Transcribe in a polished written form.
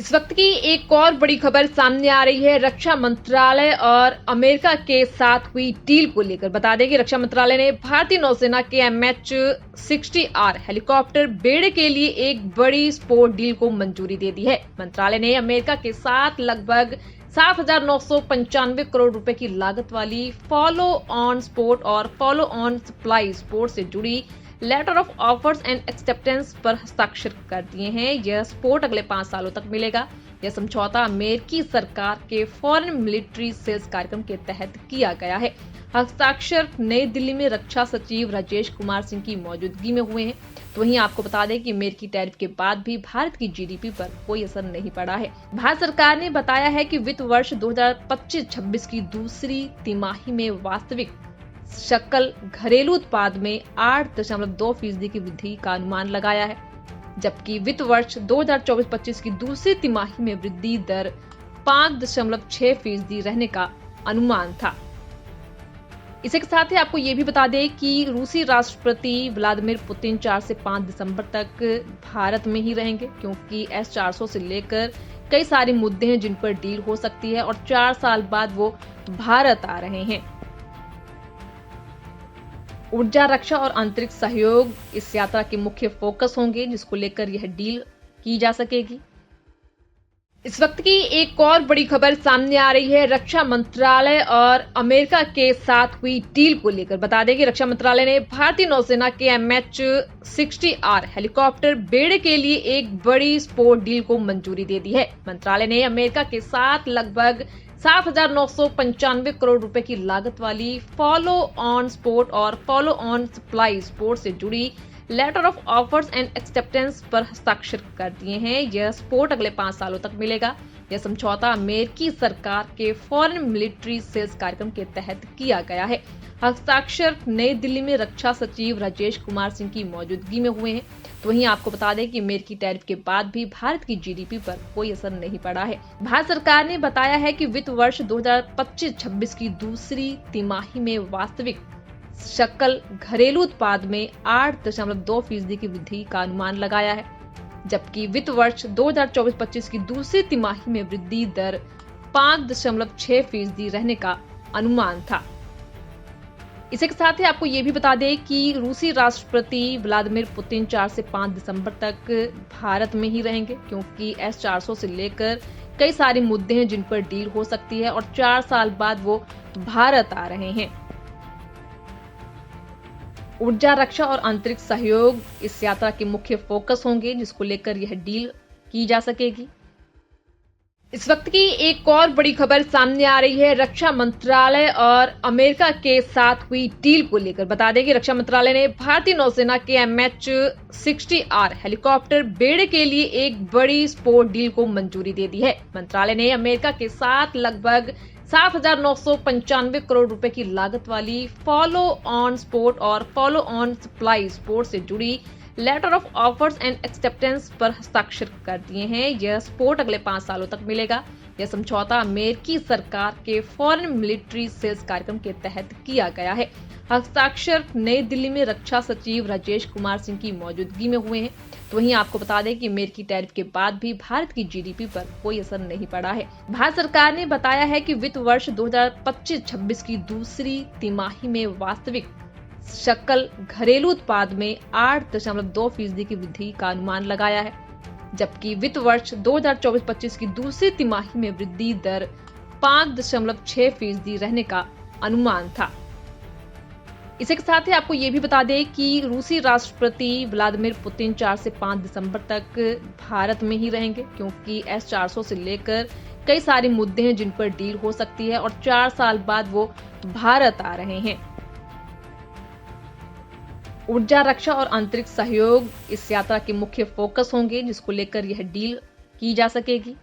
इस वक्त की एक और बड़ी खबर सामने आ रही है रक्षा मंत्रालय और अमेरिका के साथ हुई डील को लेकर। बता दें कि रक्षा मंत्रालय ने भारतीय नौसेना के MH-60R हेलीकॉप्टर बेड़े के लिए एक बड़ी स्पोर्ट डील को मंजूरी दे दी है। मंत्रालय ने अमेरिका के साथ लगभग 7,995 करोड़ रुपए की लागत वाली फॉलो ऑन सपोर्ट और फॉलो ऑन सप्लाई सपोर्ट से जुड़ी letter of offers and acceptance पर हस्ताक्षर कर दिए हैं। यह सपोर्ट अगले 5 सालों तक मिलेगा। यह समझौता अमेरिकी सरकार के फॉरेन मिलिट्री सेल्स कार्यक्रम के तहत किया गया है। हस्ताक्षर नई दिल्ली में रक्षा सचिव राजेश कुमार सिंह की मौजूदगी में हुए हैं। तो वहीं आपको बता दें कि अमेरिकी टैरिफ के बाद भी भारत की GDP पर कोई असर नहीं पड़ा है। भारत सरकार ने बताया है कि वित्त वर्ष 2025-26 की दूसरी तिमाही में वास्तविक सकल घरेलू उत्पाद में 8.2% की वृद्धि का अनुमान लगाया है, जबकि वित्त वर्ष 2024-25 की दूसरी तिमाही में वृद्धि दर 5.6% रहने का अनुमान था। इसी के साथ ही आपको ये भी बता दें कि रूसी राष्ट्रपति व्लादिमीर पुतिन 4 से 5 दिसंबर तक भारत में ही रहेंगे, क्योंकि S-400 से लेकर कई सारे मुद्दे हैं जिन पर डील हो सकती है और 4 साल बाद वो भारत आ रहे हैं। ऊर्जा, रक्षा और अंतरिक्ष सहयोग इस यात्रा के मुख्य फोकस होंगे, जिसको लेकर यह डील की जा सकेगी। इस वक्त की एक और बड़ी खबर सामने आ रही है रक्षा मंत्रालय और अमेरिका के साथ हुई डील को लेकर। बता दें कि रक्षा मंत्रालय ने भारतीय नौसेना के MH-60R हेलीकॉप्टर बेड़े के लिए एक बड़ी स्पोर्ट डील को मंजूरी दे दी है। मंत्रालय ने अमेरिका के साथ लगभग 7,995 करोड़ रुपए की लागत वाली फॉलो ऑन सपोर्ट और फॉलो ऑन सप्लाई सपोर्ट से जुड़ी letter of offers and acceptance पर हस्ताक्षर कर दिए हैं। यह सपोर्ट अगले 5 सालों तक मिलेगा। यह समझौता अमेरिकी सरकार के फॉरेन मिलिट्री सेल्स कार्यक्रम के तहत किया गया है। हस्ताक्षर नई दिल्ली में रक्षा सचिव राजेश कुमार सिंह की मौजूदगी में हुए हैं। तो वहीं आपको बता दें कि अमेरिकी टैरिफ के बाद भी भारत की GDP पर कोई असर नहीं पड़ा है। भारत सरकार ने बताया है कि वित्त वर्ष 2025-26 की दूसरी तिमाही में वास्तविक सकल घरेलू उत्पाद में 8.2% की वृद्धि का अनुमान लगाया है, जबकि वित्त वर्ष 2024-25 की दूसरी तिमाही में वृद्धि दर 5.6% रहने का अनुमान था। इसी के साथ ही आपको ये भी बता दें कि रूसी राष्ट्रपति व्लादिमीर पुतिन 4 से 5 दिसंबर तक भारत में ही रहेंगे, क्योंकि S-400 से लेकर कई सारे मुद्दे हैं जिन पर डील हो सकती है और 4 साल बाद वो भारत आ रहे हैं। ऊर्जा, रक्षा और अंतरिक्ष सहयोग इस यात्रा के मुख्य फोकस होंगे, जिसको लेकर यह डील की जा सकेगी। इस वक्त की एक और बड़ी खबर सामने आ रही है रक्षा मंत्रालय और अमेरिका के साथ हुई डील को लेकर। बता दें कि रक्षा मंत्रालय ने भारतीय नौसेना के MH-60R हेलीकॉप्टर बेड़े के लिए एक बड़ी स्पोर्ट डील को मंजूरी दे दी है। मंत्रालय ने अमेरिका के साथ लगभग 7,995 करोड़ रुपए की लागत वाली फॉलो ऑन सपोर्ट और फॉलो ऑन सप्लाई सपोर्ट से जुड़ी letter of offers and acceptance पर हस्ताक्षर कर दिए हैं। यह सपोर्ट अगले 5 सालों तक मिलेगा। यह समझौता अमेरिकी सरकार के फॉरेन मिलिट्री सेल्स कार्यक्रम के तहत किया गया है। हस्ताक्षर नई दिल्ली में रक्षा सचिव राजेश कुमार सिंह की मौजूदगी में हुए हैं। तो वहीं आपको बता दें कि अमेरिकी टैरिफ के बाद भी भारत की GDP पर कोई असर नहीं पड़ा है। भारत सरकार ने बताया है कि वित्त वर्ष 2025-26 की दूसरी तिमाही में वास्तविक सकल घरेलू उत्पाद में 8.2% की वृद्धि का अनुमान लगाया है, जबकि वित्त वर्ष 2024-25 की दूसरी तिमाही में वृद्धि दर 5.6% रहने का अनुमान था। इसी के साथ ही आपको ये भी बता दें कि रूसी राष्ट्रपति व्लादिमीर पुतिन 4 से 5 दिसंबर तक भारत में ही रहेंगे, क्योंकि S-400 से लेकर कई सारे मुद्दे हैं जिन पर डील हो सकती है और 4 साल बाद वो भारत आ रहे हैं। ऊर्जा, रक्षा और अंतरिक्ष सहयोग इस यात्रा के मुख्य फोकस होंगे, जिसको लेकर यह डील की जा सकेगी।